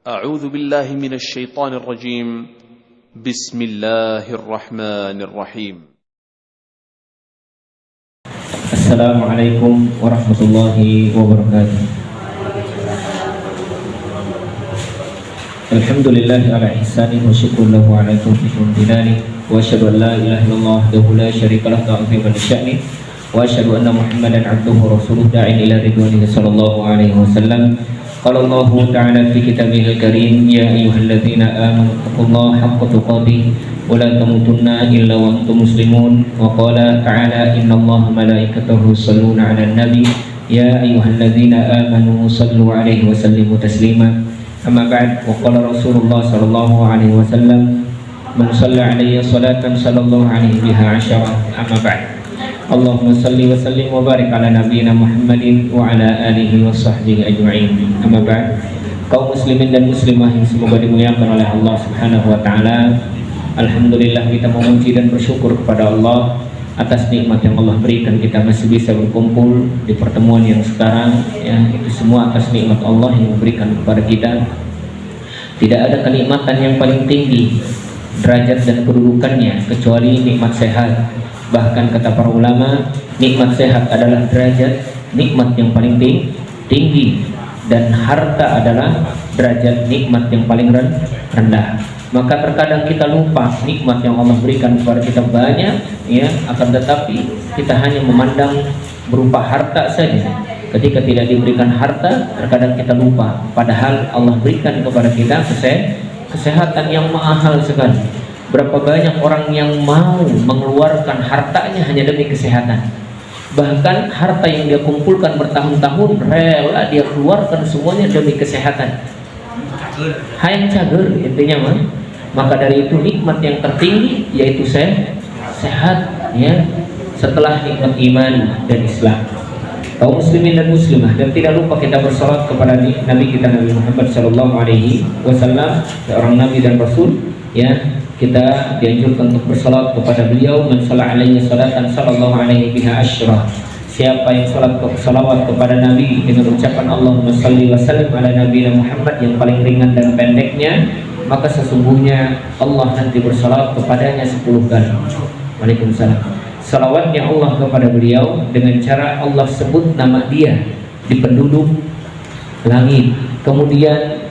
أعوذ بالله من الشيطان الرجيم. بسم الله الرحمن الرحيم. السلام عليكم ورحمة الله وبركاته. الحمد لله على إحسانه وشكر له على توفيقه وامتنانه، وأشهد أن لا إله إلا الله وحده لا شريك له تعظيما لشأنه، وأشهد أن محمدا عبده ورسوله داعٍ إلى رضوانه صلى الله عليه وسلم. قال الله تعالى في كتابه الكريم: يا أيها الذين آمنوا اتقوا الله حق تقاته ولا تموتن إلا وأنتم مسلمون. وقال تعالى: إن الله ملائكته يصلون على النبي يا أيها الذين آمنوا صلوا عليه وسلموا تسليما. أما بعد، وقال رسول الله صلى الله عليه وسلم: من صلى علي صلاة صلى الله عليه بها عشرة. أما بعد، Allahumma salli wa sallim wa barik ala nabiyyina Muhammadin wa ala alihi wa sahbihi ajma'in. Amma ba'd. Kaum muslimin dan muslimah yang semoga dimuliakan oleh Allah Subhanahu wa taala. Alhamdulillah, kita memuji dan bersyukur kepada Allah atas nikmat yang Allah berikan. Kita masih bisa berkumpul di pertemuan yang sekarang, ya, itu semua atas nikmat Allah yang memberikan kepada kita. Tidak ada kenikmatan yang paling tinggi derajat dan kedudukannya kecuali nikmat sehat. Bahkan kata para ulama, nikmat sehat adalah derajat nikmat yang paling tinggi, dan harta adalah derajat nikmat yang paling rendah. Maka terkadang kita lupa nikmat yang Allah berikan kepada kita banyak, ya, akan tetapi kita hanya memandang berupa harta saja. Ketika tidak diberikan harta, terkadang kita lupa, padahal Allah berikan kepada kita kesehatan yang mahal sekali. Berapa banyak orang yang mau mengeluarkan hartanya hanya demi kesehatan. Bahkan harta yang dia kumpulkan bertahun-tahun rela dia keluarkan semuanya demi kesehatan. Hayang cager intinya mah. Maka dari itu nikmat yang tertinggi yaitu sehat, ya, setelah nikmat iman dan Islam. Kaum muslimin dan muslimah, dan tidak lupa kita bersolat kepada Nabi kita Nabi Muhammad sallallahu alaihi wasallam, seorang nabi dan rasul, ya. Kita dianjurkan untuk bersalat kepada beliau. Man shalla alaihi salatan sallallahu alaihi biha asyra. Siapa yang salawat kepada Nabi dengan ucapan Allahumma shalli wa sallim ala nabiyina Muhammad yang paling ringan dan pendeknya, maka sesungguhnya Allah nanti bersalat kepadanya 10 kali. Waalaikumsalam. Salawatnya Allah kepada beliau dengan cara Allah sebut nama dia di penduduk langit. Kemudian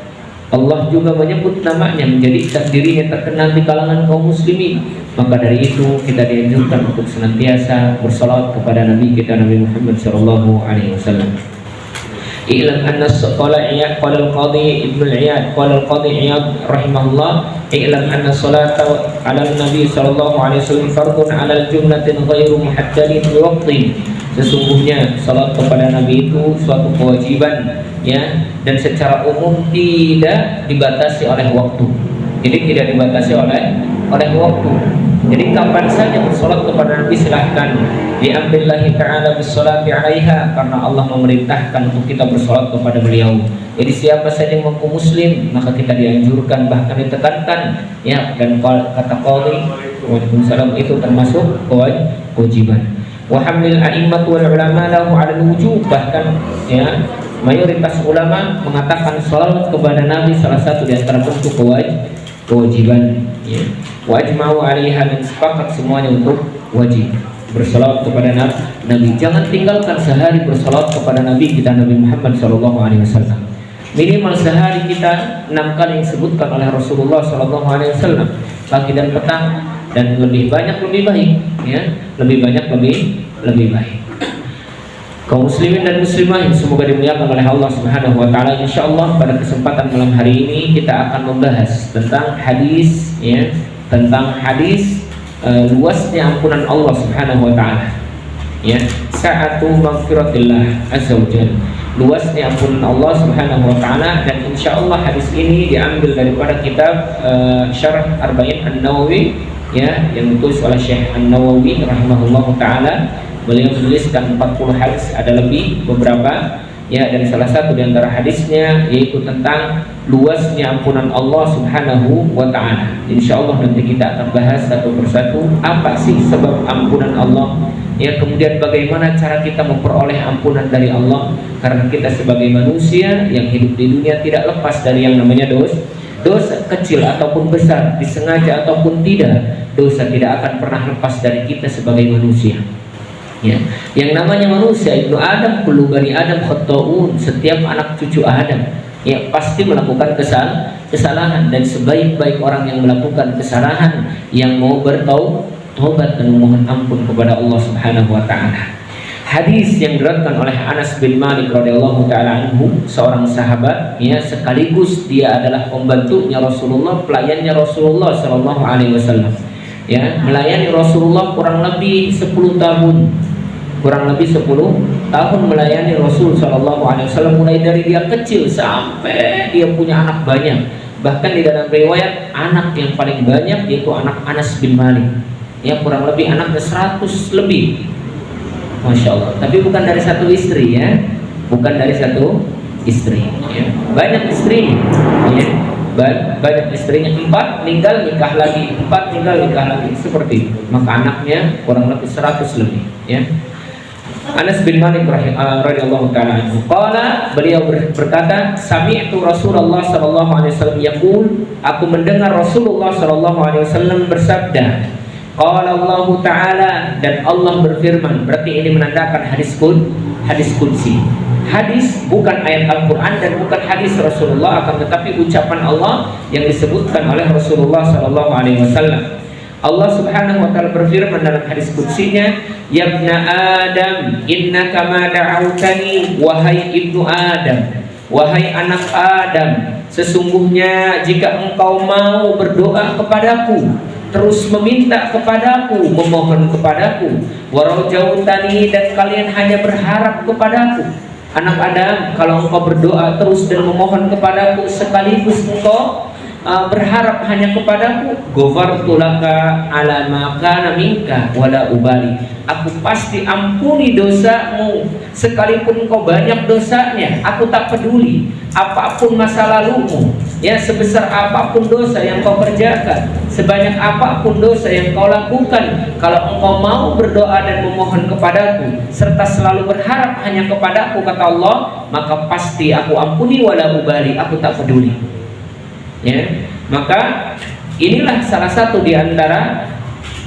Allah juga menyebut namanya, menjadikan dirinya terkenal di kalangan kaum muslimin. Maka dari itu kita dianjurkan untuk senantiasa bersalawat kepada Nabi kita Nabi Muhammad sallallahu alaihi wasallam. I'lam anna qala al-qadi Ibnu al-Iyad qala al-qadi Iyad rahimahullah, i'lam anna salata 'ala an-nabi sallallahu alaihi wasallam fardun 'ala al-jumlatin ghairu muhaddadin bi waqtin. Sesungguhnya salat kepada Nabi itu suatu kewajiban, ya, dan secara umum tidak dibatasi oleh waktu. Jadi tidak dibatasi oleh waktu. Jadi kapan saja bersolat kepada Nabi silahkan. Bi'amrillahi ta'ala bis-sholati 'alaiha, karena Allah memerintahkan untuk kita bersolat kepada beliau. Jadi siapa saja yang mengaku muslim maka kita dianjurkan, bahkan ditekankan, ya, dan kata qadhi Waalaikumsalam itu termasuk kewajiban. Wa hamlil a'immat wal ulama lahu 'ala al-wujub, bahkan, ya, mayoritas ulama mengatakan salat kepada Nabi salah satu di antara bentuk kewajiban, ya. Wa ajma'u 'alaiha, dan sepakat semuanya untuk wajib bersalawat kepada Nabi. Jangan tinggalkan sehari bersalawat kepada Nabi kita Nabi Muhammad sallallahu alaihi wasallam. Minimal sehari kita 6 kali yang disebutkan oleh Rasulullah sallallahu alaihi wasallam, pagi dan petang, dan lebih banyak lebih baik, ya, lebih banyak lebih baik. Kaum muslimin dan muslimah yang semoga dimuliakan oleh Allah Subhanahu wa taala, insyaallah pada kesempatan malam hari ini kita akan membahas tentang hadis, ya, tentang hadis luasnya ampunan Allah Subhanahu wa taala, ya, sa'atu maghfiratillah azza wajalla, luasnya ampunan Allah Subhanahu wa taala. Dan insyaallah hadis ini diambil daripada kitab Syarh Arba'in An-Nawawi, ya, yang ditulis oleh Syekh An-Nawawi rahimahullahu taala. Beliau menuliskan 40 hadis, ada lebih beberapa Ya, dan salah satu di antara hadisnya yaitu tentang luasnya ampunan Allah Subhanahu wa taala. Insyaallah nanti kita akan bahas satu persatu apa sih sebab ampunan Allah. Ya, kemudian bagaimana cara kita memperoleh ampunan dari Allah, karena kita sebagai manusia yang hidup di dunia tidak lepas dari yang namanya dosa kecil ataupun besar, disengaja ataupun tidak, dosa tidak akan pernah lepas dari kita sebagai manusia. Ya, yang namanya manusia, Ibnu Adam, kullu bani Adam khata'un, setiap anak cucu Adam ya pasti melakukan kesalahan, dan sebaik-baik orang yang melakukan kesalahan yang mau bertaubat dan memohon ampun kepada Allah Subhanahu wa taala. Hadis yang diriwayatkan oleh Anas bin Malik radhiyallahu taala anhu, seorang sahabat ya, sekaligus dia adalah pembantunya Rasulullah, pelayannya Rasulullah sallallahu alaihi wasallam. Ya, melayani Rasulullah kurang lebih 10 tahun. Kurang lebih 10 tahun melayani Rasul sallallahu alaihi wasallam, mulai dari dia kecil sampai dia punya anak banyak. Bahkan di dalam riwayat anak yang paling banyak yaitu anak Anas bin Malik. Ya, kurang lebih anaknya 100 lebih. Masya Allah. Tapi bukan dari satu istri ya, bukan dari satu istri. Ya. Banyak istrinya. Ya. Banyak istrinya, 4 meninggal nikah lagi, 4 meninggal nikah lagi, seperti itu. Maka anaknya kurang lebih 100 lebih. Ya. Anas bin Malik radhiyallahu taala anhu, qala, beliau berkata, sami'tu Rasulullah sallallahu alaihi wasallam yaqul, aku mendengar Rasulullah sallallahu alaihi wasallam bersabda, qala Allah taala, dan Allah berfirman. Berarti ini menandakan hadis qudsi. Hadis bukan ayat Al-Qur'an dan bukan hadis Rasulullah, akan tetapi ucapan Allah yang disebutkan oleh Rasulullah sallallahu alaihi wasallam. Allah Subhanahu wa taala berfirman dalam hadis qudsinya, ya ibna Adam innaka ma da'autani, wahai ibnu Adam, wahai anak Adam, sesungguhnya jika engkau mau berdoa kepadaku, terus meminta kepadaku, memohon kepadaku, warajautani, dan kalian hanya berharap kepadaku. Anak Adam, kalau engkau berdoa terus dan memohon kepadaku sekaligus engkau berharap hanya kepadaku, ghafartu laka ala ma kana minka wala ubali, aku pasti ampuni dosamu sekalipun kau banyak dosanya, aku tak peduli apapun masa lalumu ya, sebesar apapun dosa yang kau kerjakan, sebanyak apapun dosa yang kau lakukan, kalau engkau mau berdoa dan memohon kepadaku serta selalu berharap hanya kepadaku, kata Allah, maka pasti aku ampuni wala ubali, aku tak peduli. Ya, maka inilah salah satu di antara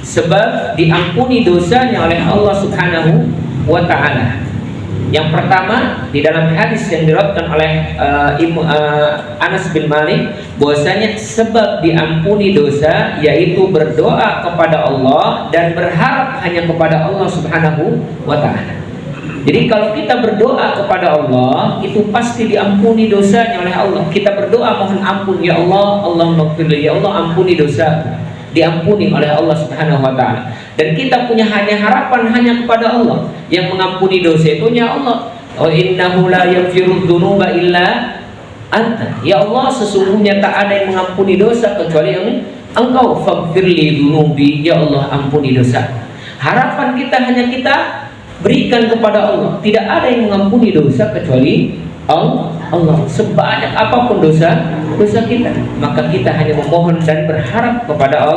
sebab diampuni dosanya oleh Allah Subhanahu wa taala. Yang pertama, di dalam hadis yang diriwayatkan oleh Anas bin Malik, bahwasanya sebab diampuni dosa yaitu berdoa kepada Allah dan berharap hanya kepada Allah Subhanahu wa taala. Jadi kalau kita berdoa kepada Allah, itu pasti diampuni dosanya oleh Allah. Kita berdoa mohon ampun, ya Allah, Allahumma ighfirli, ya Allah ampuni dosa, diampuni oleh Allah Subhanahu wa taala. Dan kita punya harapan hanya kepada Allah yang mengampuni dosa itu, ya Allah, wa innahu la yaghfiru dzunuba illa anta, ya Allah, sesungguhnya tak ada yang mengampuni dosa kecuali Engkau, faghfirli dzunubi, ya Allah ampuni dosa. Harapan kita hanya kita berikan kepada Allah. Tidak ada yang mengampuni dosa kecuali Allah. Sebanyak apapun dosa kita, maka kita hanya memohon dan berharap kepada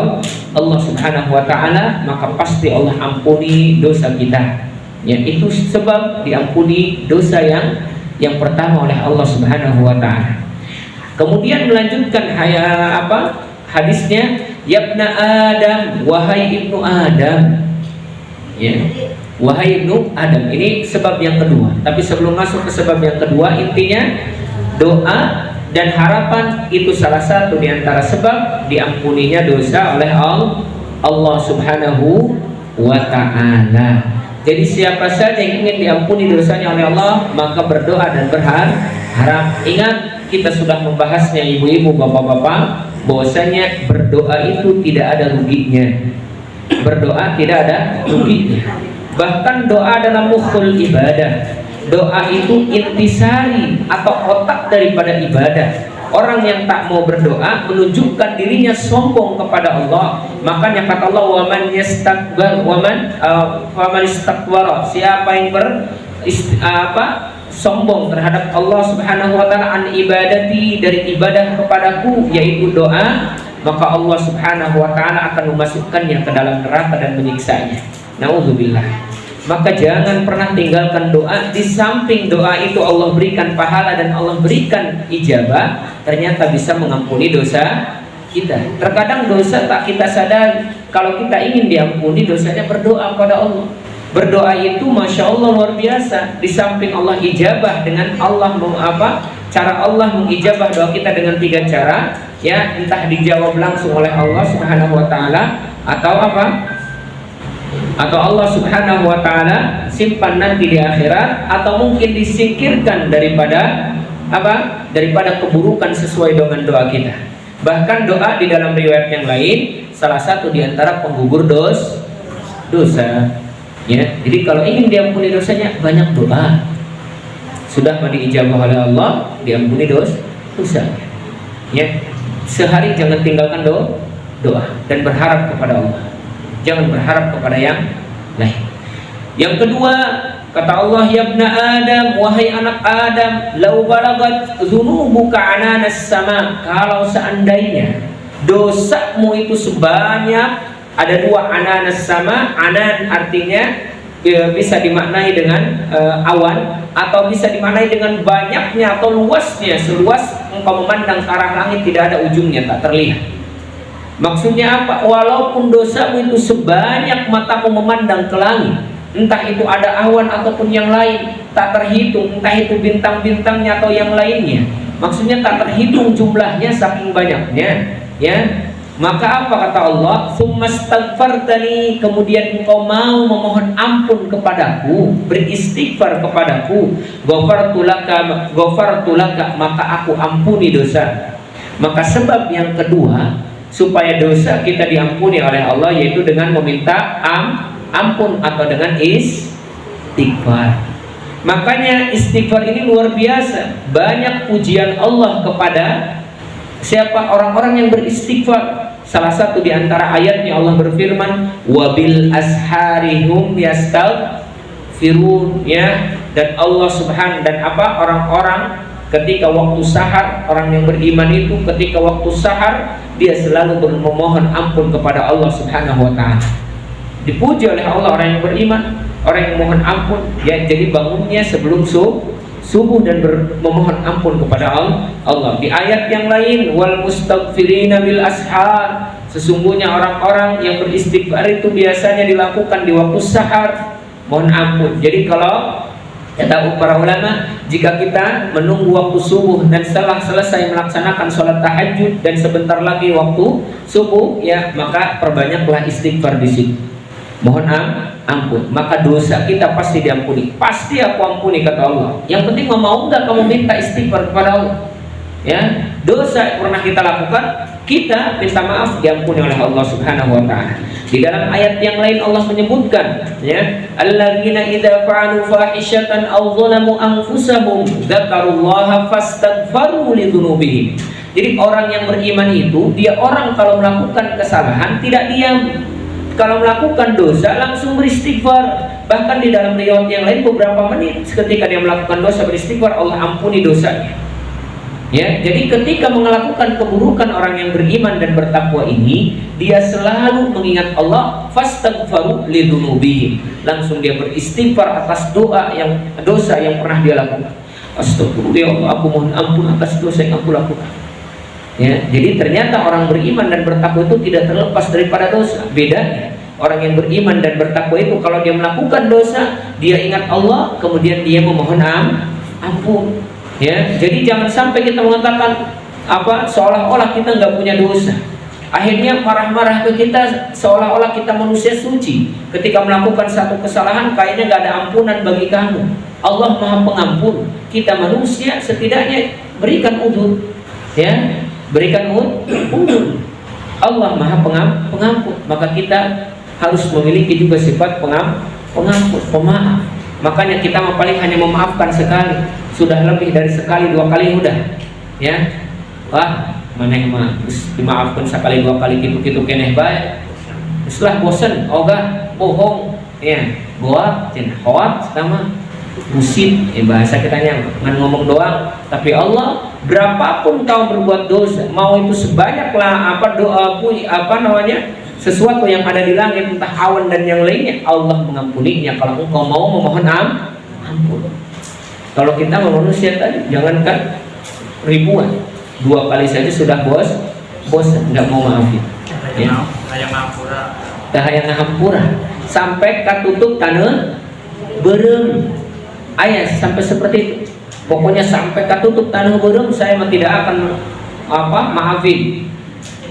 Allah Subhanahu wa taala, maka pasti Allah ampuni dosa kita. Ya, itu sebab diampuni dosa yang pertama oleh Allah Subhanahu wa taala. Kemudian melanjutkan hadisnya, ya ibna Adam, wahai ibnu Adam. Ya, wahai ibnu Adam, ini sebab yang kedua. Tapi sebelum masuk ke sebab yang kedua, intinya doa dan harapan itu salah satu di antara sebab diampuninya dosa oleh Allah Subhanahu wa ta'ala. Jadi siapa saja yang ingin diampuni dosanya oleh Allah, maka berdoa dan berharap. Ingat, kita sudah membahasnya ibu-ibu, bapak-bapak, bahwasanya berdoa itu tidak ada ruginya. Berdoa tidak ada ruginya. Bahkan doa adalah mukhul ibadah. Doa itu intisari atau otak daripada ibadah. Orang yang tak mau berdoa menunjukkan dirinya sombong kepada Allah. Makanya kata Allah, waman yastakbar, waman istakbara, siapa yang sombong terhadap Allah Subhanahu wa taala an ibadati, dari ibadah kepadaku yaitu doa, maka Allah Subhanahu wa taala akan memasukkannya ke dalam neraka dan menyiksanya. Nauzubillah. Maka jangan pernah tinggalkan doa. Di samping doa itu Allah berikan pahala dan Allah berikan ijabah, ternyata bisa mengampuni dosa kita. Terkadang dosa tak kita sadari. Kalau kita ingin diampuni dosanya, berdoa kepada Allah. Berdoa itu Masya Allah luar biasa. Di samping Allah ijabah dengan Allah mau apa? Cara Allah mengijabah doa kita dengan 3 cara, ya, entah dijawab langsung oleh Allah Subhanahu wa taala, atau apa? Atau Allah Subhanahu wa taala simpan nanti di akhirat, atau mungkin disingkirkan daripada apa? Daripada keburukan sesuai dengan doa kita. Bahkan doa di dalam riwayat yang lain salah satu di antara penggugur dosa. Ya, jadi kalau ingin diampuni dosanya, banyak doa. Sudah diijabah oleh Allah, diampuni dosa. Ya, sehari jangan tinggalkan doa dan berharap kepada Allah. Jangan berharap kepada yang lain. Yang kedua, kata Allah, ya ibna Adam, wahai anak Adam, lau balagat dzunubuka ananas sama, kalau seandainya dosamu itu sebanyak, ada 2 ananas sama. Anan artinya bisa dimaknai dengan awan, atau bisa dimaknai dengan banyaknya atau luasnya, seluas engkau memandang ke arah langit tidak ada ujungnya, tak terlihat. Maksudnya apa? Walaupun dosamu itu sebanyak matamu memandang ke langit, entah itu ada awan ataupun yang lain, tak terhitung, entah itu bintang-bintangnya atau yang lainnya, maksudnya tak terhitung jumlahnya saking banyaknya, ya. Maka apa kata Allah? Tsummastaghfartani, kemudian engkau mau memohon ampun kepadaku, beristighfar kepadaku, ghafartu laka, maka aku ampuni dosa. Maka sebab yang kedua supaya dosa kita diampuni oleh Allah yaitu dengan meminta ampun atau dengan istighfar. Makanya istighfar ini luar biasa. Banyak pujian Allah kepada siapa? Orang-orang yang beristighfar. Salah satu di antara ayatnya Allah berfirman, wabil asharihum yastaghfirun, ya. Dan Allah Subhanahu dan apa? Orang-orang ketika waktu sahar, orang yang beriman itu ketika waktu sahar dia selalu memohon ampun kepada Allah Subhanahu wa taala. Dipuji oleh Allah orang yang beriman, orang yang mohon ampun, ya. Jadi bangunnya sebelum subuh dan memohon ampun kepada Allah. Di ayat yang lain, wal mustaghfirina bil ashar, sesungguhnya orang-orang yang beristighfar itu biasanya dilakukan di waktu sahar, mohon ampun. Jadi kalau kata para ulama, jika kita menunggu waktu subuh dan setelah selesai melaksanakan sholat tahajud dan sebentar lagi waktu subuh, ya, maka perbanyaklah istighfar di situ. Mohon ampun, maka dosa kita pasti diampuni. Pasti aku ampuni kata Allah. Yang penting mau enggak kamu minta istighfar kepada Allah. Ya, dosa yang pernah kita lakukan, kita minta maaf, diampuni oleh Allah Subhanahu wa taala. Di dalam ayat yang lain Allah menyebutkan, ya, alladzina idza fa'alu fahishatan aw zalamu anfusahum dzakarullaha fastaghfaru lidzunubihim. Jadi orang yang beriman itu, dia orang kalau melakukan kesalahan tidak diam. Kalau melakukan dosa langsung beristighfar. Bahkan di dalam riwayat yang lain beberapa menit ketika dia melakukan dosa beristighfar, Allah ampuni dosanya. Ya, jadi ketika melakukan keburukan orang yang beriman dan bertakwa ini, dia selalu mengingat Allah, fastaghfaru lidzunubihim. Langsung dia beristighfar atas dosa yang pernah dia lakukan. Astagfirullah, ya Allah, aku mohon ampun atas dosa yang aku lakukan. Ya, jadi ternyata orang beriman dan bertakwa itu tidak terlepas daripada dosa. Bedanya, orang yang beriman dan bertakwa itu kalau dia melakukan dosa, dia ingat Allah, kemudian dia memohon ampun. Ya, jadi jangan sampai kita mengatakan apa seolah-olah kita nggak punya dosa. Akhirnya marah-marah ke kita seolah-olah kita manusia suci. Ketika melakukan satu kesalahan, kayaknya nggak ada ampunan bagi kamu. Allah Maha Pengampun. Kita manusia setidaknya berikan udzur, ya, berikan udzur. Allah Maha Pengampun. Maka kita harus memiliki juga sifat pengampun, pemaaf. Makanya kita paling hanya memaafkan sekali. Sudah lebih dari sekali, 2 kali udah, ya. Wah, mana yang dimaafkan sekali 2 kali gitu-gitu keneh baik. Setelah bosan, ogah, bohong, ya, goat, hoat sama. busit, bahasa kitanya ngomong doang. Tapi Allah, berapapun kau berbuat dosa, mau itu sebanyaklah sesuatu yang ada di langit, entah awan dan yang lainnya, Allah mengampuninya kalau engkau mau memohon ampun. Kalau kita manusia tadi, jangankan ribuan, 2 kali saja sudah bosan, nggak mau maafin. Ya. Hayang ngahampura sampai katutup tanah berem. Ayah sampai seperti itu. Pokoknya sampai katutup tanah berem, saya tidak akan maafin.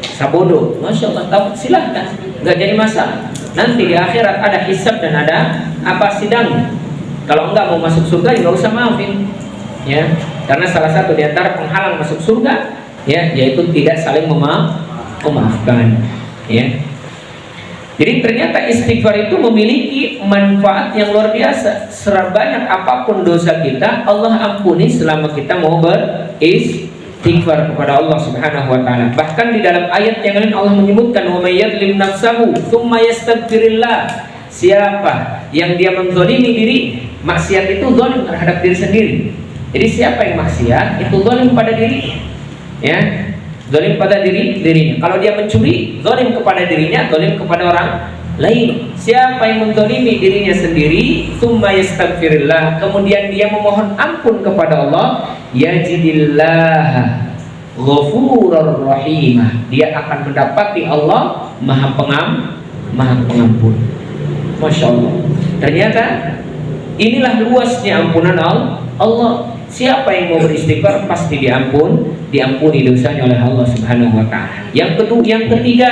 Sabodo, masya Allah, silahkan, nggak jadi masalah. Nanti di akhirat ada hisab dan ada sidang. Kalau enggak mau masuk surga, nggak usah maafin, ya. Karena salah satu di antara penghalang masuk surga, ya, yaitu tidak saling memaafkan, ya. Jadi ternyata istighfar itu memiliki manfaat yang luar biasa. Sebanyak apapun dosa kita, Allah ampuni selama kita mau beristighfar kepada Allah Subhanahu wa taala. Bahkan di dalam ayat yang lain Allah menyebutkan, "Wa may yadlim nafsahu tsumma yastaghfirillah." Siapa yang dia menzalimi diri, maksiat itu zalim terhadap diri sendiri. Jadi siapa yang maksiat itu zalim pada diri, ya. Zalim pada dirinya. Kalau dia mencuri, zalim kepada dirinya, zalim kepada orang lain. Siapa yang menzalimi dirinya sendiri, tsumma yastaghfirillah, kemudian dia memohon ampun kepada Allah, yajidillah ghafurur rahimah, dia akan mendapati Allah Maha Pengampun. Masya Allah. Ternyata inilah luasnya ampunan Allah. Siapa yang mau beristighfar pasti diampuni dosanya oleh Allah Subhanahu wa taala. Yang ketiga,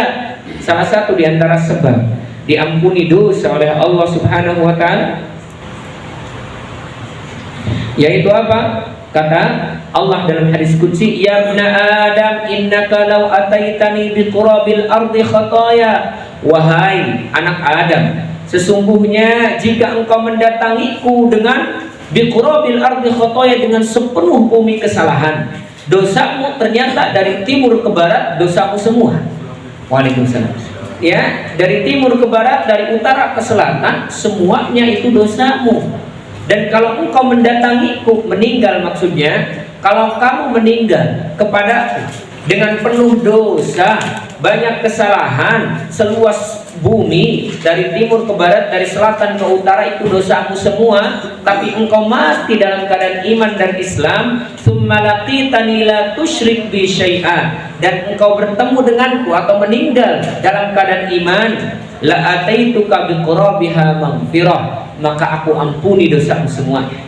salah satu di antara sebab diampuni dosa oleh Allah Subhanahu wa taala, yaitu apa? Kata Allah dalam hadis qudsi, "Ya ibna Adam, innaka law ataitani biqurabil ardi khataya." Wahai anak Adam, sesungguhnya jika engkau mendatangiku dengan biqurabil ardi khataya, dengan sepenuh bumi kesalahan, dosamu ternyata dari timur ke barat dosamu semua. Waalaikumsalam. Ya, dari timur ke barat, dari utara ke selatan, semuanya itu dosamu. Dan kalau engkau mendatangiku, meninggal maksudnya, kalau kamu meninggal kepadaku dengan penuh dosa, banyak kesalahan, seluas bumi, dari timur ke barat, dari selatan ke utara, itu dosamu semua, tapi engkau mati dalam keadaan iman dan Islam, tsumma laqitani la tusyrik bi syai'a, dan engkau bertemu denganku atau meninggal dalam keadaan iman, la ataituka biqurabiha maghfirah, maka aku ampuni dosamu semuanya.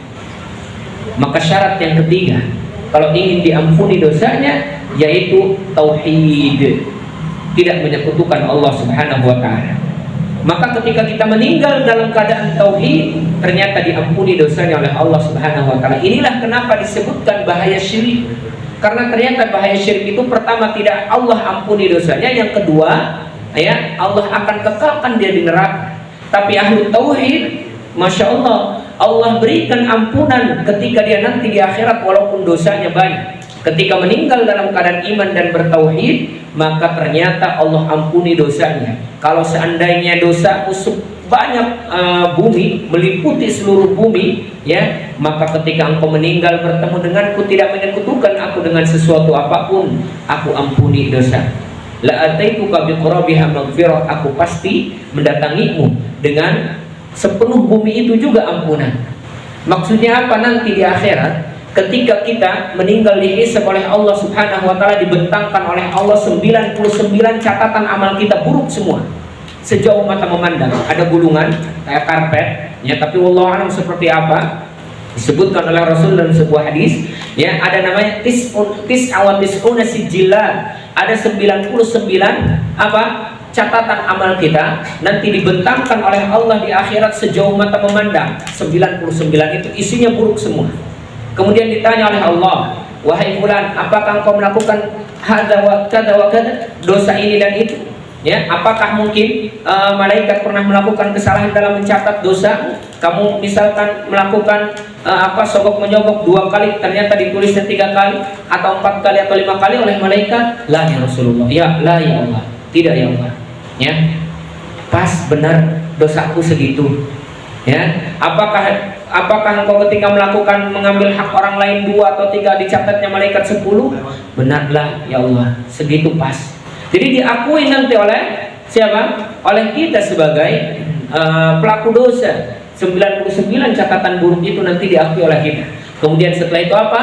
Maka syarat yang ketiga kalau ingin diampuni dosanya, yaitu tauhid, tidak menyekutukan Allah Subhanahu wa taala. Maka ketika kita meninggal dalam keadaan tauhid, ternyata diampuni dosanya oleh Allah Subhanahu wa taala. Inilah kenapa disebutkan bahaya syirik. Karena ternyata bahaya syirik itu, pertama, tidak Allah ampuni dosanya, yang kedua, ya, Allah akan kekalkan dia di neraka. Tapi ahlu tauhid, masya Allah, Allah berikan ampunan ketika dia nanti di akhirat walaupun dosanya banyak. Ketika meninggal dalam keadaan iman dan bertauhid, maka ternyata Allah ampuni dosanya. Kalau seandainya dosaku sebanyak bumi, meliputi seluruh bumi, ya, maka ketika engkau meninggal bertemu denganku, tidak menyekutukan aku dengan sesuatu apapun, aku ampuni dosa. La ataituka biqurabiha maghfirah, aku pasti mendatangimu dengan sepenuh bumi itu juga ampunan. Maksudnya apa? Nanti di akhirat, ketika kita meninggal dihisab oleh Allah Subhanahu wa taala, dibentangkan oleh Allah 99 catatan amal kita buruk semua, sejauh mata memandang. Ada gulungan kayak karpet, ya, tapi wallahu a'lam seperti apa, disebutkan oleh Rasul dalam sebuah hadis, ya, ada namanya tis'una sijillat, ada 99 catatan amal kita nanti dibentangkan oleh Allah di akhirat sejauh mata memandang. 99 itu isinya buruk semua. Kemudian ditanya oleh Allah, wahai fulan, apakah engkau melakukan hadza wa kadza wa kadza, dosa ini dan itu? Ya, apakah mungkin malaikat pernah melakukan kesalahan dalam mencatat dosa? Kamu misalkan melakukan sogok menyogok 2 kali, ternyata ditulisnya 3 kali atau 4 kali atau 5 kali oleh malaikat? La ya Rasulullah. Ya, la ya Allah. Tidak ya Allah. Ya, pas benar dosaku segitu. Ya, apakah apakah engkau ketika mengambil hak orang lain 2 atau 3 dicatatnya malaikat 10? Benarlah ya Allah, segitu pas. Jadi diakui nanti oleh siapa? Oleh kita sebagai pelaku dosa. 99 catatan buruk itu nanti diakui oleh kita. Kemudian setelah itu apa?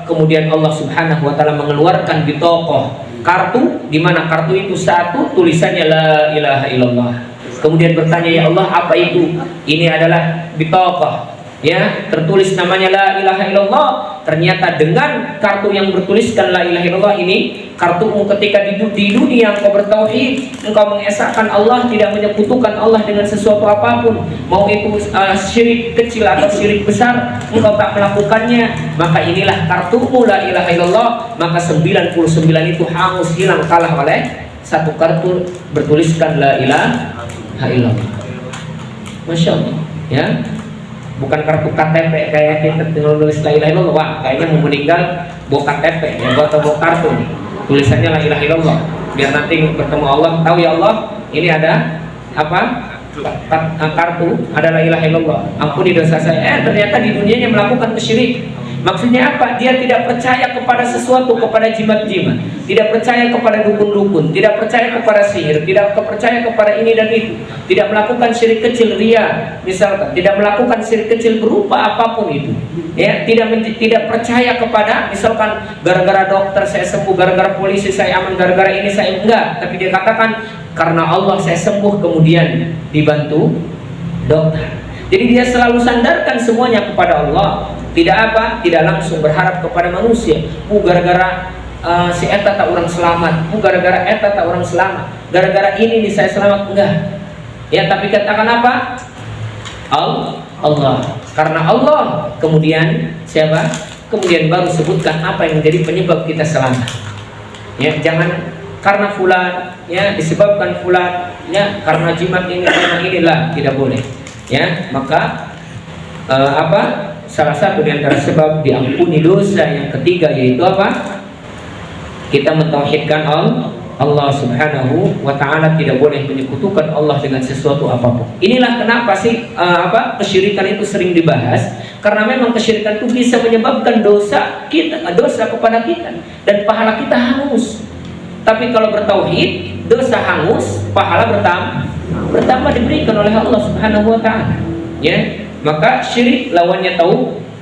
Kemudian Allah Subhanahu wa taala mengeluarkan bitokoh, kartu, di mana kartu itu satu tulisannya la ilaha illallah. Kemudian bertanya, ya Allah, apa itu? Ini adalah bitokoh, ya, tertulis namanya la ilaha illallah. Ternyata dengan kartu yang bertuliskan la ilaha illallah ini, kartumu ketika di dunia engkau bertauhid, engkau mengesahkan Allah, tidak menyekutukan Allah dengan sesuatu apapun, mau itu syirik kecil atau syirik besar, engkau tak melakukannya, maka inilah kartumu la ilaha illallah. Maka 99 itu hangus, hilang, kalah oleh satu kartu bertuliskan la ilaha illallah. Masya Allah, ya. Bukan kartu KTP kayak kita tulis la ilaha illallah. Wah, kayaknya mau meninggal bawa KTP, ya, bawa kartu nih. Tulisannya la ilaha illallah. Biar nanti bertemu Allah, tahu ya Allah, ini ada apa? Kartu, ada la ilaha illallah. Ampuni dosa saya. Ternyata di dunianya melakukan kesyirikan. Maksudnya apa? Dia tidak percaya kepada sesuatu, kepada jimat-jimat, tidak percaya kepada dukun-dukun, tidak percaya kepada sihir, tidak percaya kepada ini dan itu, tidak melakukan syirik kecil, ria misalkan, tidak melakukan syirik kecil berupa apapun itu, ya, tidak percaya kepada misalkan gara-gara dokter saya sembuh, gara-gara polisi saya aman, gara-gara ini saya enggak, tapi dia katakan karena Allah saya sembuh, kemudian dibantu dokter. Jadi dia selalu sandarkan semuanya kepada Allah. Tidak apa? Tidak langsung berharap kepada manusia. Gara-gara si eta tak orang selamat. Gara-gara eta tak orang selamat. Gara-gara ini nih saya selamat. Enggak. Ya, tapi katakan apa? Allah. Karena Allah. Kemudian siapa? Kemudian baru sebutkan apa yang menjadi penyebab kita selamat. Ya, jangan karena fulan, ya, disebabkan fulan, ya, karena jimat ini, karena inilah, tidak boleh. Ya, maka apa? Salah satu di antara sebab diampuni dosa yang ketiga yaitu apa? Kita mentauhidkan Allah Subhanahu wa taala, tidak boleh menyekutukan Allah dengan sesuatu apapun. Inilah kenapa sih kesyirikan itu sering dibahas, karena memang kesyirikan itu bisa menyebabkan dosa kepada kita dan pahala kita hangus. Tapi kalau bertauhid, dosa hangus, pahala bertambah diberikan oleh Allah Subhanahu wa taala. Ya. Maka syirik lawannya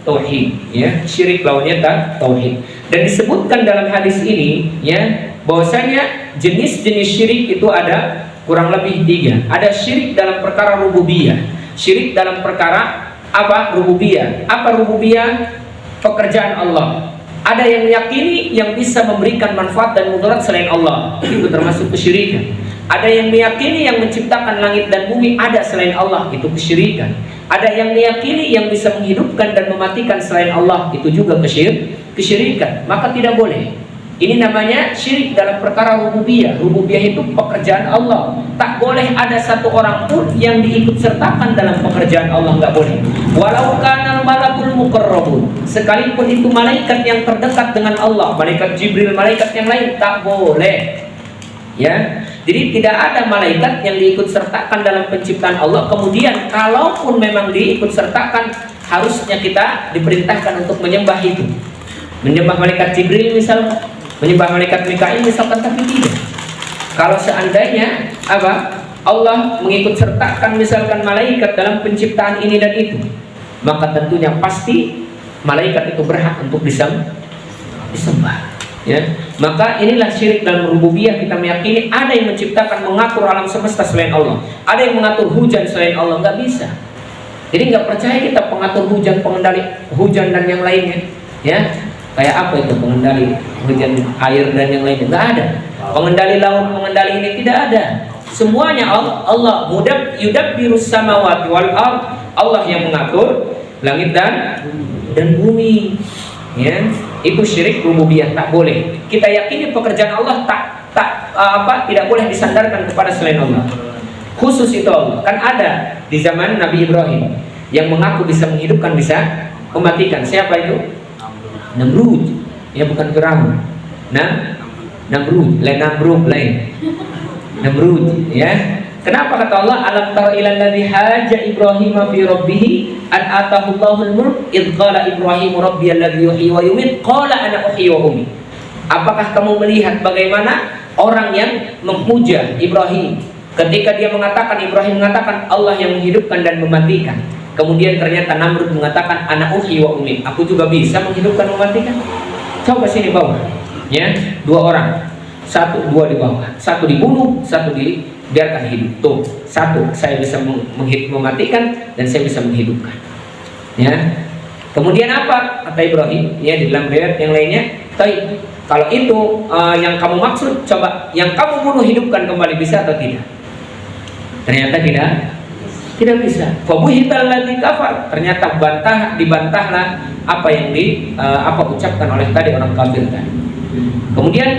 tauhid, ya, syirik lawannya tauhid. Dan disebutkan dalam hadis ini, ya, bahwasanya jenis-jenis syirik itu ada kurang lebih 3. Ada syirik dalam perkara rububiyah, syirik dalam perkara apa? Rububiyah. Apa rububiyah? Pekerjaan Allah. Ada yang meyakini yang bisa memberikan manfaat dan mudarat selain Allah, itu termasuk kesyirikan. Ada yang meyakini yang menciptakan langit dan bumi ada selain Allah, itu kesyirikan. Ada yang meyakini yang bisa menghidupkan dan mematikan selain Allah, itu juga kesyirikan. Maka tidak boleh. Ini namanya syirik dalam perkara rububiyah. Rububiyah itu pekerjaan Allah. Tak boleh ada satu orang pun yang diikut sertakan dalam pekerjaan Allah, nggak boleh. Walau kana malakul muqarrabun, sekalipun itu malaikat yang terdekat dengan Allah, malaikat Jibril, malaikat yang lain, tak boleh. Ya, jadi tidak ada malaikat yang diikut sertakan dalam penciptaan Allah. Kemudian kalaupun memang diikut sertakan, harusnya kita diperintahkan untuk menyembah itu, menyembah malaikat Jibril misalnya, menyembah malaikat Mikail misalkan, tapi tidak. Kalau seandainya Allah mengikut sertakan misalkan malaikat dalam penciptaan ini dan itu, maka tentunya pasti malaikat itu berhak untuk disembah. Ya, maka inilah syirik dalam rububiyah. Kita meyakini ada yang menciptakan, mengatur alam semesta selain Allah, ada yang mengatur hujan selain Allah, nggak bisa. Jadi nggak percaya kita pengatur hujan, pengendali hujan dan yang lainnya. Ya, kayak apa itu pengendali hujan, air dan yang lainnya? Nggak ada. Pengendali laut, pengendali ini tidak ada. Semuanya Allah. Yudabbirus samawati wal ard. Allah yang mengatur langit dan bumi. Ya, itu syirik rububiyah, tak boleh. Kita yakini pekerjaan Allah tidak boleh disandarkan kepada selain Allah. Khusus itu Allah. Kan ada di zaman Nabi Ibrahim yang mengaku bisa menghidupkan, bisa mematikan. Siapa itu? Namrud. Ya, bukan Firaun. Namrud, lain. Namrud, ya. Kenapa kata Allah, alam tara ilal ladzi haja Ibrahim fi rabbih an atahu Allahul mulk id qala Ibrahim rabbiyal ladzi yuhyi wa yumiit qala ana uhyi wa umiit. Apakah kamu melihat bagaimana orang yang memuja Ibrahim ketika dia mengatakan, Ibrahim mengatakan Allah yang menghidupkan dan mematikan. Kemudian ternyata Namrud mengatakan ana uhyi wa umiit, aku juga bisa menghidupkan dan mematikan. Coba sini bawah, ya, dua orang, dua di bawah, satu dibunuh, satu dibiarkan hidup. Tuh, satu saya bisa mematikan dan saya bisa menghidupkan. Ya. Kemudian apa kata Ibrahim? Ya, di dalam riwayat yang lainnya, kalau itu yang kamu maksud, coba yang kamu bunuh hidupkan kembali, bisa atau tidak? Ternyata tidak bisa. Fabuhital ladzi kafar, ternyata dibantahlah apa yang ucapkan oleh tadi orang kafir tadi. Kemudian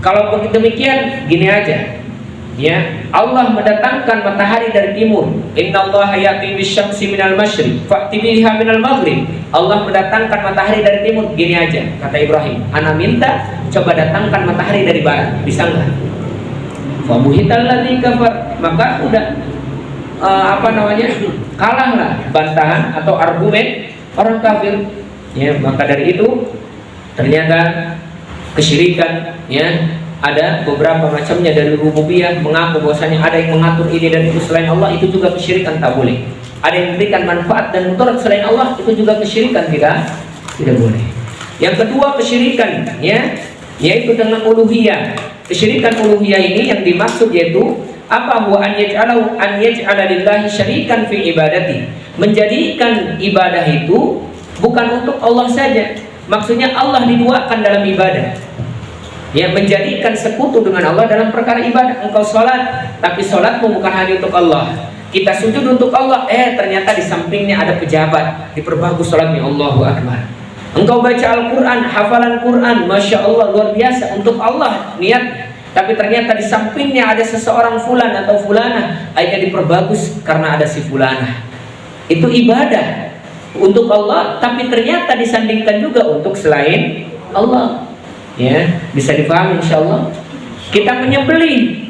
kalau begitu demikian, gini aja, ya, Allah mendatangkan matahari dari timur. Innallaha ya'ti bisyamsi minal masyriq fa'ti biha minal maghrib. Allah mendatangkan matahari dari timur. Gini aja kata Ibrahim, ana minta coba datangkan matahari dari barat, bisa enggak? Fabuhital ladzi kafar, maka udah kalahlah bantahan atau argumen orang kafir. Ya, maka dari itu ternyata kesyirikan, ya, ada beberapa macamnya dari rububiyah, mengaku bahwasanya ada yang mengatur ini dan itu selain Allah, itu juga kesyirikan, tak boleh. Ada yang memberikan manfaat dan mudarat selain Allah, itu juga kesyirikan, tidak boleh. Yang kedua kesyirikan, ya, yaitu dengan uluhiyah. Kesyirikan uluhiyah ini yang dimaksud yaitu apa? Wa an yaj'ala lillahi syarikan fi ibadati, menjadikan ibadah itu bukan untuk Allah saja. Maksudnya Allah diduakan dalam ibadah, ya, menjadikan sekutu dengan Allah dalam perkara ibadah. Engkau sholat, tapi sholatmu bukan hanya untuk Allah. Kita sujud untuk Allah, ternyata di sampingnya ada pejabat, diperbagus sholatnya, Allahu Akbar. Engkau baca Al-Quran, hafalan Quran, Masya Allah, luar biasa, untuk Allah niatnya. Tapi ternyata di sampingnya ada seseorang fulan atau fulana, akhirnya diperbagus karena ada si fulana. Itu ibadah untuk Allah, tapi ternyata disandingkan juga untuk selain Allah. Ya, bisa dipahami insyaallah. Kita menyembelih,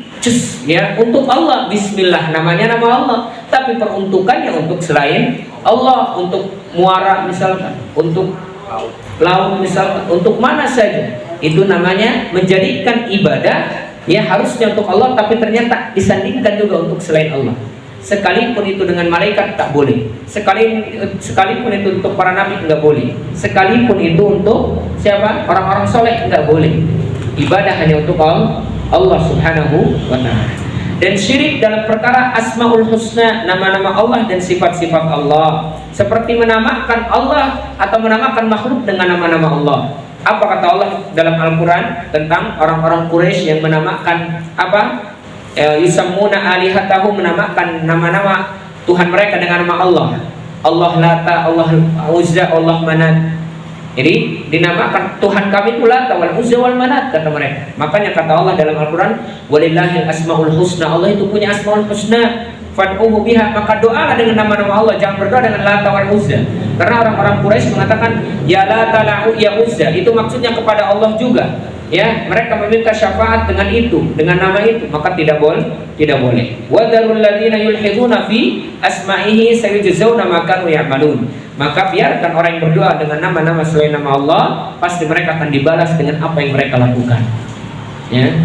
ya, untuk Allah, bismillah, namanya nama Allah, tapi peruntukannya untuk selain Allah, untuk muara misalkan, untuk laut misalkan, untuk mana saja. Itu namanya menjadikan ibadah, ya, harusnya untuk Allah, tapi ternyata disandingkan juga untuk selain Allah. Sekalipun itu dengan malaikat tak boleh, sekalipun itu untuk para nabi enggak boleh, sekalipun itu untuk siapa? Orang-orang soleh enggak boleh. Ibadah hanya untuk Allah Subhanahu wa ta'ala. Dan syirik dalam perkara asmaul husna, nama-nama Allah dan sifat-sifat Allah, seperti menamakan Allah atau menamakan makhluk dengan nama-nama Allah. Apa kata Allah dalam Al-Quran tentang orang-orang Quraisy yang menamakan apa? Yusammuna alihatahu, menamakan nama-nama Tuhan mereka dengan nama Allah. Allah Lata, Allah Uzza, Allah Manat. Jadi dinamakan Tuhan kami itu Lata wal Uzza wal Manat, kata mereka. Makanya kata Allah dalam Al-Quran, walillahil asmaul husna, Allah itu punya asmaul husna, fad'uhu biha, maka doalah dengan nama-nama Allah, jangan berdoa dengan Lata wal Uzza. Karena orang-orang Quraisy mengatakan ya Lata lahu ya Uzza, itu maksudnya kepada Allah juga. Ya, mereka meminta syafaat dengan itu, dengan nama itu, maka tidak boleh. Wa dzarul ladzina yulhiduna fi asma'ihi sayujzauna ma kanu ya'malun. Maka biarkan orang yang berdoa dengan nama-nama selain nama Allah, pasti mereka akan dibalas dengan apa yang mereka lakukan. Ya.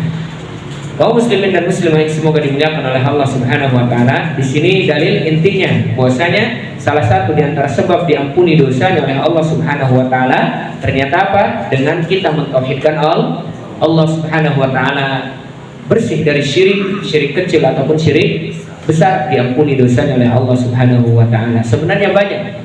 Kaum muslimin dan muslimah semoga dimuliakan oleh Allah Subhanahu wa taala. Di sini dalil intinya bahwasanya salah satu di antara sebab diampuni dosanya oleh Allah Subhanahu wa taala ternyata apa? Dengan kita mentauhidkan Allah Subhanahu wa taala, bersih dari syirik kecil ataupun syirik besar, diampuni dosanya oleh Allah Subhanahu wa taala. Sebenarnya banyak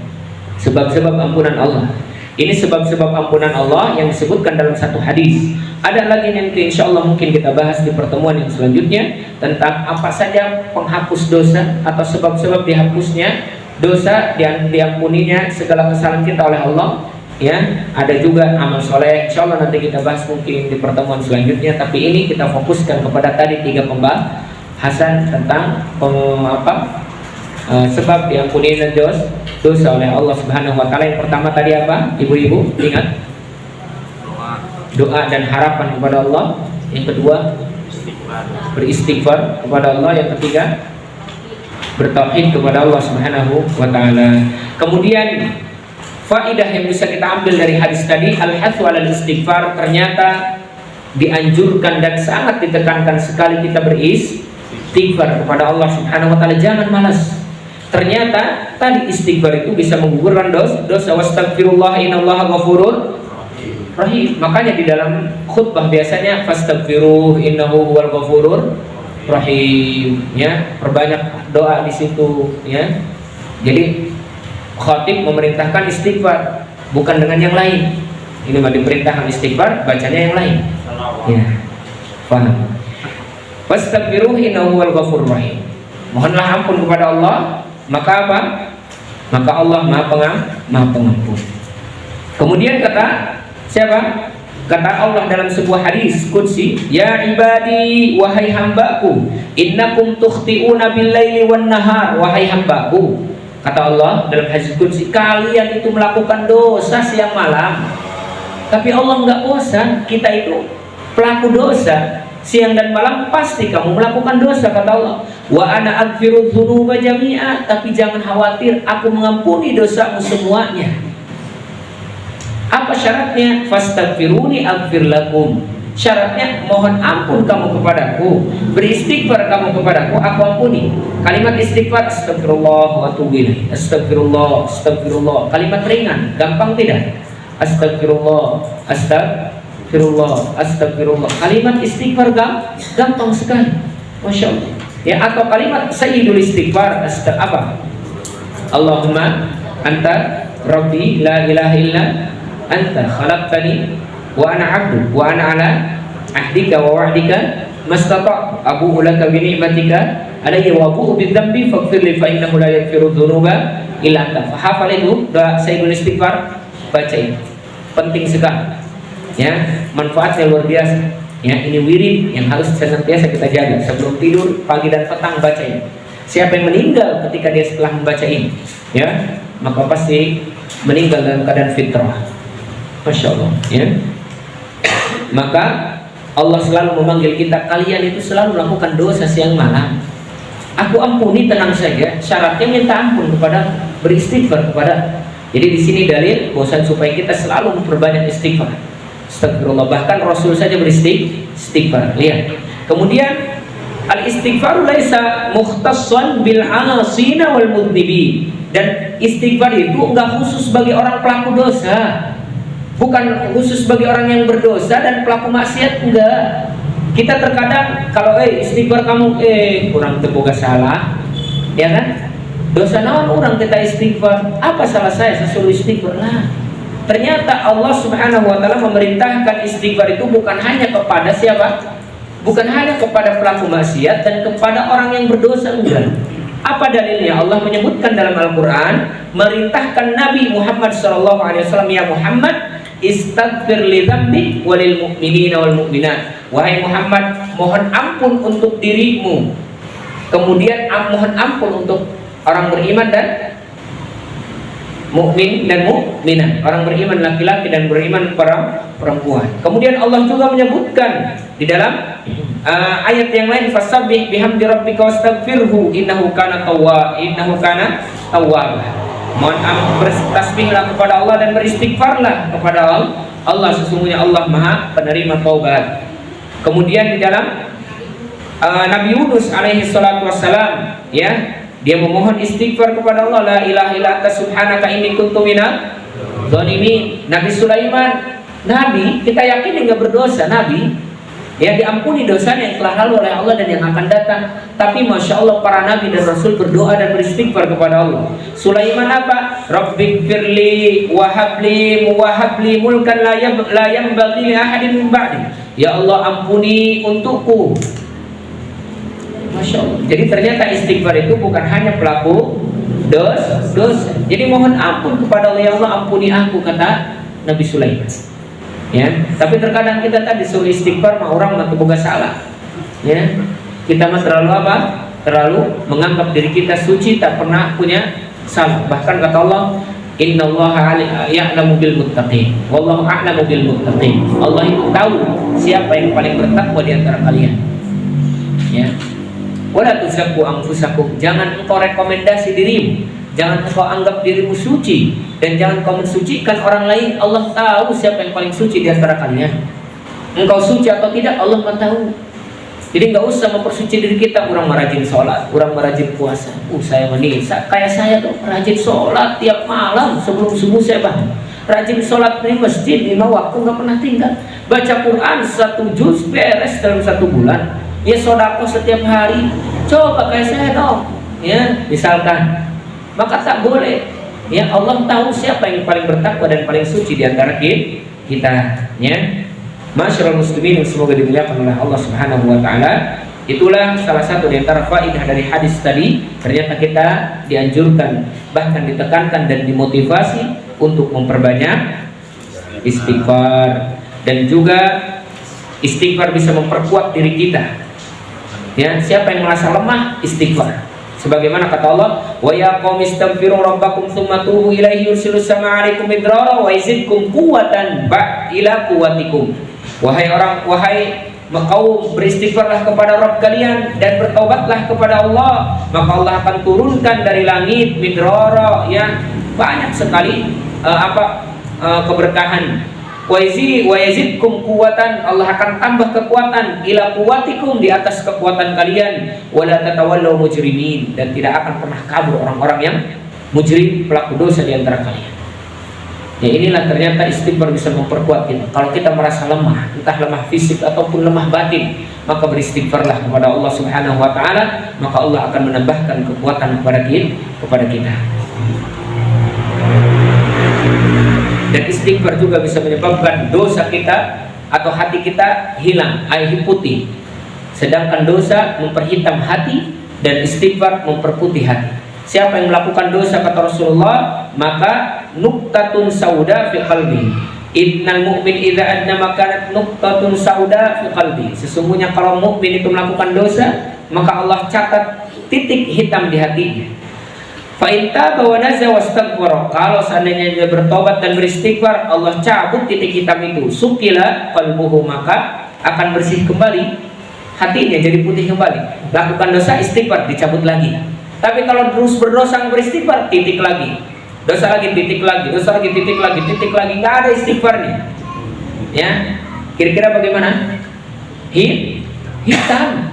sebab-sebab ampunan Allah. Ini sebab-sebab ampunan Allah yang disebutkan dalam satu hadis. Ada lagi nanti insya Allah mungkin kita bahas di pertemuan yang selanjutnya tentang apa saja penghapus dosa atau sebab-sebab dihapusnya dosa dan diampuninya segala kesalahan kita oleh Allah. Ya, ada juga amal soleh. Insya Allah nanti kita bahas mungkin di pertemuan selanjutnya. Tapi ini kita fokuskan kepada tadi 3 pembahasan tentang sebab diampuninya dosa oleh Allah Subhanahu wa taala. Yang pertama tadi apa? Ibu-ibu ingat? Doa dan harapan kepada Allah. Yang kedua, beristighfar kepada Allah. Yang ketiga, bertauhid kepada Allah Subhanahu wa taala. Kemudian faidah yang bisa kita ambil dari hadis tadi, al-hathu 'alal istighfar, ternyata dianjurkan dan sangat ditekankan sekali kita beristighfar kepada Allah Subhanahu wa taala, jangan malas. Ternyata tadi istighfar itu bisa menggugurkan dosa. Wastaghfirullah innallaha ghafurur rahim. Makanya di dalam khutbah biasanya fastaghfiruh innahu huwal ghafurur rahim, ya, perbanyak doa di situ, ya. Jadi khatib memerintahkan istighfar, bukan dengan yang lain. Ini mah diperintahkan istighfar, bacanya yang lain. Ya, paham. Fastaghfiruh innahu huwal ghafurur rahim. Mohonlah ampun kepada Allah, maka apa? Maka Allah Maha Pengampun. Kemudian kata siapa? Kata Allah dalam sebuah hadis qudsi, ya ibadi, wahai hambaku, innakum tukhti'una bil-laili wan-nahar, wahai hambaku. Kata Allah dalam hadis qudsi, kalian itu melakukan dosa siang malam. Tapi Allah enggak bosan, kita itu pelaku dosa. Siang dan malam pasti kamu melakukan dosa, kata Allah. Wa ana aghfiru dzunuba jami'a, tapi jangan khawatir, aku mengampuni dosamu semuanya. Apa syaratnya? Fastaghfiruni aghfir lakum. Syaratnya mohon ampun kamu kepadaku, beristighfar kamu kepadaku, aku ampuni. Kalimat istighfar, astagfirullah wa atubu ilaih. Astagfirullah, astagfirullah. Kalimat ringan, gampang tidak? Astagfirullah, astagfirullah, astagfirullah. Kalimat istighfar gampang sekali, masya Allah. Ya, atau kalimat sayyidul istighfar, apa? Allahumma anta rabbi la ilaha illa anta khalaqtani wa ana 'abdu wa ana 'ala ahdika wa wa'dika mastata'tu abu'u laka bi ni'matika alayya wa abu'u bi dzambi faghfir li fa innahu la yaghfiru dzunuba illa anta. Hafal itu doa sayyidul istighfar, baca ini. Penting sekali. Ya, manfaatnya luar biasa. Ya, ini wirid yang harus senantiasa kita jaga sebelum tidur, pagi dan petang baca ini. Siapa yang meninggal ketika dia setelah membaca ini, ya, maka pasti meninggal dalam keadaan fitrah. Masya Allah, ya. Maka Allah selalu memanggil kita, kalian itu selalu melakukan dosa siang malam, aku ampuni, tenang saja. Syaratnya minta ampun kepada, beristighfar kepada. Jadi di sini dalil bosan supaya kita selalu memperbanyak istighfar. Astagfirullah, bahkan Rasul saja beristighfar. Lihat. Kemudian al-istighfar laisa mukhtassan bil 'asina wal mudhnibin. Dan istighfar itu enggak khusus bagi orang pelaku dosa. Bukan khusus bagi orang yang berdosa dan pelaku maksiat, enggak. Kita terkadang kalau istighfar kamu kurang terboga salah, ya kan? Dosa naon orang kita istighfar, apa salah saya suruh istighfar lah. Ternyata Allah Subhanahu wa taala memerintahkan istighfar itu bukan hanya kepada siapa? Bukan hanya kepada pelaku maksiat dan kepada orang yang berdosa, enggak. Apa dalilnya? Allah menyebutkan dalam Al-Qur'an, merintahkan Nabi Muhammad SAW, ya Muhammad, istaghfir li dzambik walil mu'minina wal mu'minat. Wahai Muhammad, mohon ampun untuk dirimu. Kemudian mohon ampun untuk orang beriman dan mukmin dan mukminah, orang beriman laki-laki dan beriman perempuan. Kemudian Allah juga menyebutkan di dalam ayat yang lain, fasabbih bihamdi rabbika wastaghfirhu innahu kana tawwab. Mohon bertasbihlah kepada Allah dan beristighfarlah kepada Allah, sesungguhnya Allah Maha penerima taubat. Kemudian di dalam Nabi Yunus alaihi salatu wassalam, ya, dia memohon istighfar kepada Allah, la ilaha illa anta subhanaka inni kuntu minadz dzalimin. Nabi Sulaiman, nabi kita yakin enggak berdosa, nabi, ya, diampuni dosanya yang telah lalu oleh Allah dan yang akan datang. Tapi masya Allah para nabi dan rasul berdoa dan beristighfar kepada Allah. Sulaiman apa? Rabbighfirli wa habli mulkan la yanbaghi li ahadin min ba'di. Ya Allah, ampuni untukku. Masya Allah. Jadi ternyata istighfar itu bukan hanya pelaku dosa. Jadi mohon ampun kepada Allah, ya Allah ampuni aku, kata Nabi Sulaiman. Ya, tapi terkadang kita tadi suruh istighfar mah orang mah kebuka salah. Ya, kita mah terlalu apa? Terlalu menganggap diri kita suci, tak pernah punya salah. Bahkan kata Allah, innallaha ya'lamu bil muttaqin wallahu a'lamu bil muttaqin. Allah itu tahu siapa yang paling bertakwa di antara kalian. Ya. Wala tuzakku anfusakum, jangan engkau rekomendasi dirimu, jangan engkau anggap dirimu suci, dan jangan kau mensucikan orang lain. Allah tahu siapa yang paling suci di antara kalian. Engkau suci atau tidak Allah Maha tahu. Jadi nggak usah mempersuci diri kita. Orang merajin sholat, orang merajin puasa. Saya kayak saya tuh rajin sholat tiap malam sebelum subuh saya bangun. Rajin sholat di masjid 5 waktu, nggak pernah tinggal. Baca Quran 1 juz beres dalam 1 bulan. Ya sodako setiap hari. Coba kayak saya dong. Ya misalkan. Maka tak boleh. Ya Allah tahu siapa yang paling bertakwa dan paling suci di antara kita. Ya. Masyarul muslimin yang semoga dimuliakan oleh Allah Subhanahu wa taala. Itulah salah satu di antara faedah dari hadis tadi. Ternyata kita dianjurkan, bahkan ditekankan dan dimotivasi untuk memperbanyak istighfar, dan juga istighfar bisa memperkuat diri kita. Ya, siapa yang merasa lemah, istighfar. Sebagaimana kata Allah, wa ya qaumi istaghfiru rabbakum tsumma tubu ilaihi yursilus samaa'a 'alaikum midrara wa yazidkum quwwatan ila quwwatikum. Wahai kaum, beristighfarlah kepada Rabb kalian dan bertaubatlah kepada Allah, maka Allah akan turunkan dari langit midrara, ya, banyak sekali keberkahan. Wa yazidkum quwwatan, Allah akan tambah kekuatan ila quwwatikum, di atas kekuatan kalian. Wala tatawallaw mujrimin, dan tidak akan pernah kabur orang-orang yang mujrim, pelaku dosa di antara kalian. Ya, inilah ternyata istighfar bisa memperkuat kita. Kalau kita merasa lemah, entah lemah fisik ataupun lemah batin, maka beristighfarlah kepada Allah Subhanahu wa taala, maka Allah akan menambahkan kekuatan kepada kita. Dan istighfar juga bisa menyebabkan dosa kita atau hati kita hilang, air putih. Sedangkan dosa memperhitam hati dan istighfar memperputih hati. Siapa yang melakukan dosa, kata Rasulullah, maka nuktatun sauda fi qalbi. Innal mu'min idza adnama kanat nuktatun sauda fi qalbi. Sesungguhnya kalau mukmin itu melakukan dosa, maka Allah catat titik hitam di hatinya. Fa in taba wa naza wastaghfara, kalau seandainya dia bertobat dan beristighfar, Allah cabut titik hitam itu. Sukila qalbuhu, maka akan bersih kembali hatinya, jadi putih kembali. Lakukan dosa, istighfar, dicabut lagi. Tapi kalau terus berdosa beristighfar, titik lagi, dosa lagi, titik lagi, dosa lagi, titik lagi, titik lagi, nggak ada istighfarnya. Ya, kira-kira bagaimana? Hitam.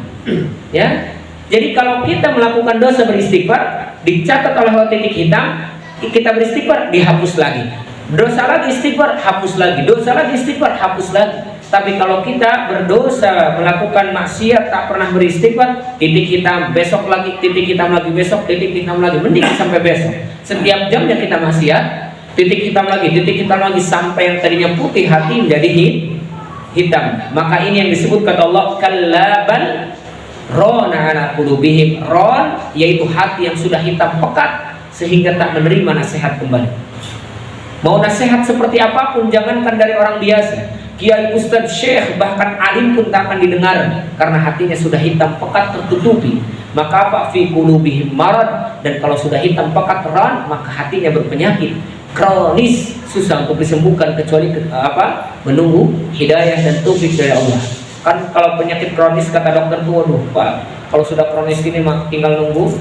Ya, jadi kalau kita melakukan dosa beristighfar, dicatat oleh Allah titik hitam, kita beristighfar, dihapus lagi. Dosa lagi istighfar, hapus lagi. Dosa lagi istighfar, hapus lagi. Tapi kalau kita berdosa, melakukan maksiat, tak pernah beristighfar, titik hitam, besok lagi, titik hitam lagi, besok, titik hitam lagi, mending sampai besok. Setiap jamnya kita maksiat, titik hitam lagi, sampai yang tadinya putih hati menjadi hitam. Maka ini yang disebut kata Allah, kallabal rona ala qulubihim. Ron, yaitu hati yang sudah hitam pekat sehingga tak menerima nasihat kembali. Mau nasihat seperti apapun, jangankan dari orang biasa, kiai, ustadz, syekh, bahkan alim pun tak akan didengar, karena hatinya sudah hitam pekat, tertutupi. Maka apa? Fi qulubihim marad. Dan kalau sudah hitam pekat ron, maka hatinya berpenyakit kronis, susah untuk disembuhkan kecuali menunggu hidayah dan taufik dari Allah. Kan kalau penyakit kronis, kata dokter tuh, waduh Pak, kalau sudah kronis ini tinggal nunggu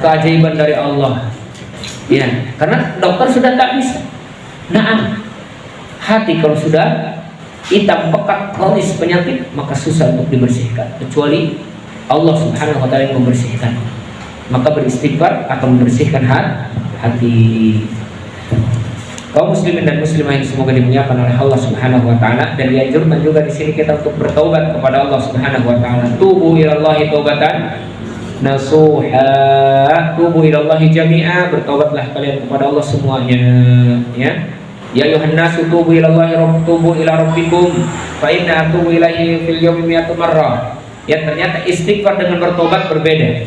keajaiban dari Allah. Ya, karena dokter sudah tak bisa. Nah, hati kalau sudah hitam pekat kronis penyakit, maka susah untuk dibersihkan kecuali Allah Subhanahu wa taala yang membersihkan. Maka beristighfar akan membersihkan hati. Kaum muslimin dan muslimah yang semoga dimuliakan oleh Allah Subhanahu wa taala, dan dianjurkan juga di sini kita untuk bertaubat kepada Allah Subhanahu wa taala. Tubu ilallahi taubatan nasuha. Tubu ilallahi jami'a, bertaubatlah kalian kepada Allah semuanya, ya. Ya ayuhan nasu tubu ilallahi tubu ila rabbikum fa inna atubu ilaihi fil yawmi mi'atu marrah. Ya, ternyata istighfar dengan bertobat berbeda.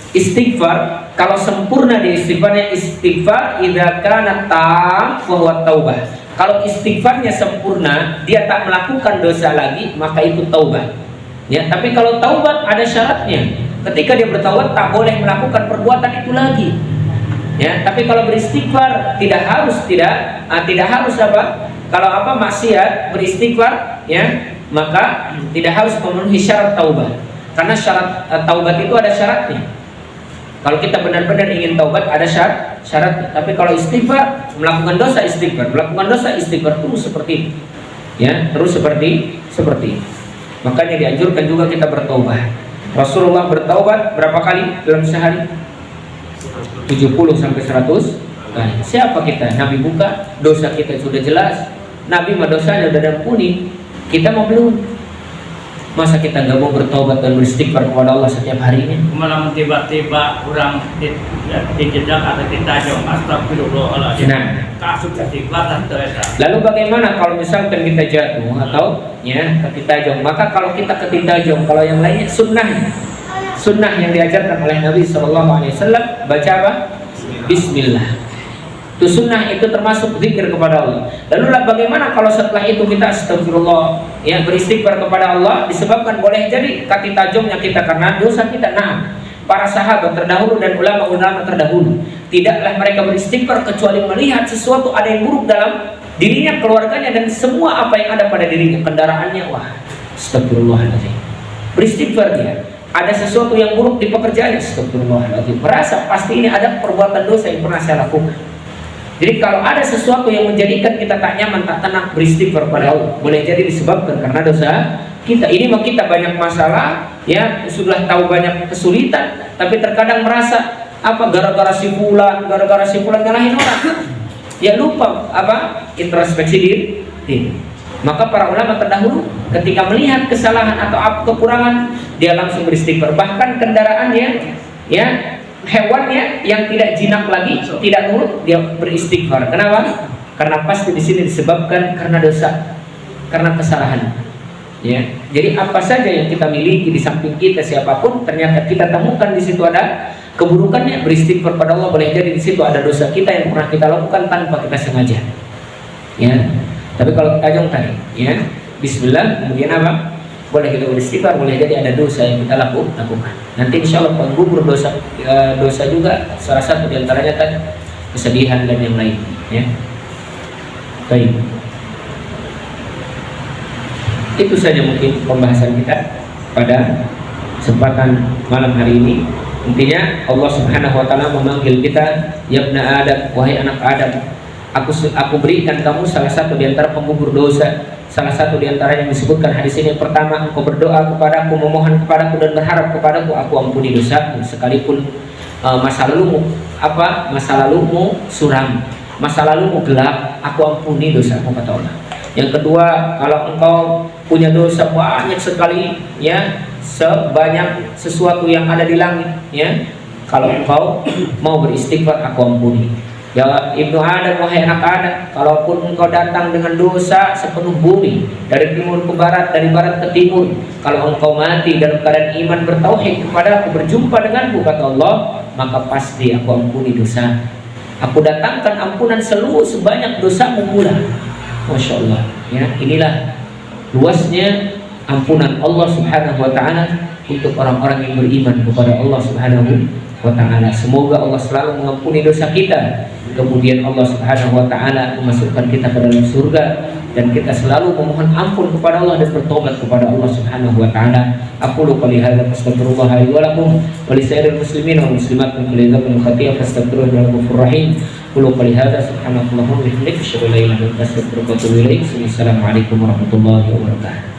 Istighfar, kalau sempurna di istighfarnya, istighfar idza kana tam fa huwa taubah. Kalau istighfarnya sempurna, dia tak melakukan dosa lagi, maka itu taubat. Ya, tapi kalau taubat ada syaratnya. Ketika dia bertaubat, tak boleh melakukan perbuatan itu lagi. Ya, tapi kalau beristighfar tidak harus Kalau maksiat beristighfar, ya, maka tidak harus memenuhi syarat taubat. Karena syarat taubat itu ada syaratnya. Kalau kita benar-benar ingin taubat ada syarat. Tapi kalau istighfar, melakukan dosa istighfar terus seperti itu. Ya, terus seperti itu. Makanya dianjurkan juga kita bertaubat. Rasulullah bertaubat berapa kali dalam sehari? 70 sampai 100 kali. Siapa kita? Nabi buka, dosa kita sudah jelas. Nabi mah dosanya sudah diampuni. Kita mau belum? Masa kita nggak mau bertobat dan beristighfar kepada Allah setiap harinya? Malam tiba-tiba orang dijejak atau ditajam, astagfirullahaladzim. Nah, kasus ketimbatan ternyata. lalu bagaimana kalau misalkan kita jatuh atau ya ketintajong? Maka kalau kita ketintajong, kalau yang lainnya sunnah yang diajarkan oleh Nabi SAW, baca apa? Bismillah. Itu sunnah, itu termasuk zikir kepada Allah. Lalu bagaimana kalau setelah itu kita astagfirullah, ya beristighfar kepada Allah, disebabkan boleh jadi katitajongnya kita karena dosa kita. Nah, para sahabat terdahulu dan ulama-ulama terdahulu, tidaklah mereka beristighfar kecuali melihat sesuatu ada yang buruk dalam dirinya, keluarganya, dan semua apa yang ada pada dirinya, kendaraannya. Wah, astagfirullahaladzim. Beristighfar dia. Ada sesuatu yang buruk di pekerjaannya, astagfirullahaladzim. Merasa pasti ini ada perbuatan dosa yang pernah saya lakukan. Jadi kalau ada sesuatu yang menjadikan kita tak nyaman, tak tenang, beristighfar pada Allah. Boleh jadi disebabkan karena dosa kita. Ini mah kita banyak masalah, ya sudah tahu banyak kesulitan, tapi terkadang merasa apa gara-gara si fulan nyalahin orang. Ya lupa apa introspeksi diri. Maka para ulama terdahulu ketika melihat kesalahan atau kekurangan, dia langsung beristighfar. Bahkan kendaraannya, ya hewannya yang tidak jinak lagi, tidak nurut, dia beristighfar. Kenapa? Karena pasti di sini disebabkan karena dosa, karena kesalahan. Ya, jadi apa saja yang kita miliki di samping kita, siapapun, ternyata kita temukan di situ ada keburukannya, beristighfar pada Allah. Boleh jadi di situ ada dosa kita yang pernah kita lakukan tanpa kita sengaja. Ya, tapi kalau tajong tadi, ya Bismillah, kemudian apa? Boleh kita beristighfar, boleh jadi ada dosa yang kita lakukan. Nanti insya Allah penggugur dosa juga salah satu diantaranya tadi kesedihan dan yang lain. Ya, baik. Itu saja mungkin pembahasan kita pada kesempatan malam hari ini. Intinya Allah Subhanahu Wa Taala memanggil kita, ya ibna Adam, wahai anak Adam, aku berikan kamu salah satu diantara penggugur dosa. Salah satu diantara yang disebutkan hadis ini, yang pertama, engkau berdoa kepadaku, memohon kepadaku dan berharap kepadaku, aku ampuni dosamu sekalipun masa lalumu suram, masa lalumu gelap, aku ampuni dosamu, kata Allah. Yang kedua, kalau engkau punya dosa banyak sekali, ya sebanyak sesuatu yang ada di langit, ya kalau engkau mau beristighfar, aku ampuni. Ya Ibnu Adam, wahai anak Adam, kalaupun engkau datang dengan dosa sepenuh bumi, dari timur ke barat, dari barat ke timur, kalau engkau mati dalam keadaan iman bertauhid kepada aku, berjumpa denganku, kata Allah, maka pasti aku ampuni dosa. Aku datangkan ampunan seluruh sebanyak dosamu pula. Masya Allah. Ya, inilah luasnya ampunan Allah Subhanahu Wa Taala untuk orang-orang yang beriman kepada Allah Subhanahu Wa Taala. Semoga Allah selalu mengampuni dosa kita, kemudian Allah Subhanahu Wa Taala memasukkan kita ke dalam surga, dan kita selalu memohon ampun kepada Allah dan bertobat kepada Allah Subhanahu Wa Taala. Aqulu qouli hadza astaghfirullah li wa lakum wa li sairil muslimin wal muslimat min kulli dhanbin khati'ah fastaghfiruhu innahu ghafurur rahim. Qulu qouli hadza subhanakallahumma wa bihamdika asyhadu an la ilaha illa anta astaghfiruka wa atubu ilaik. Assalamualaikum warahmatullahi wabarakatuh.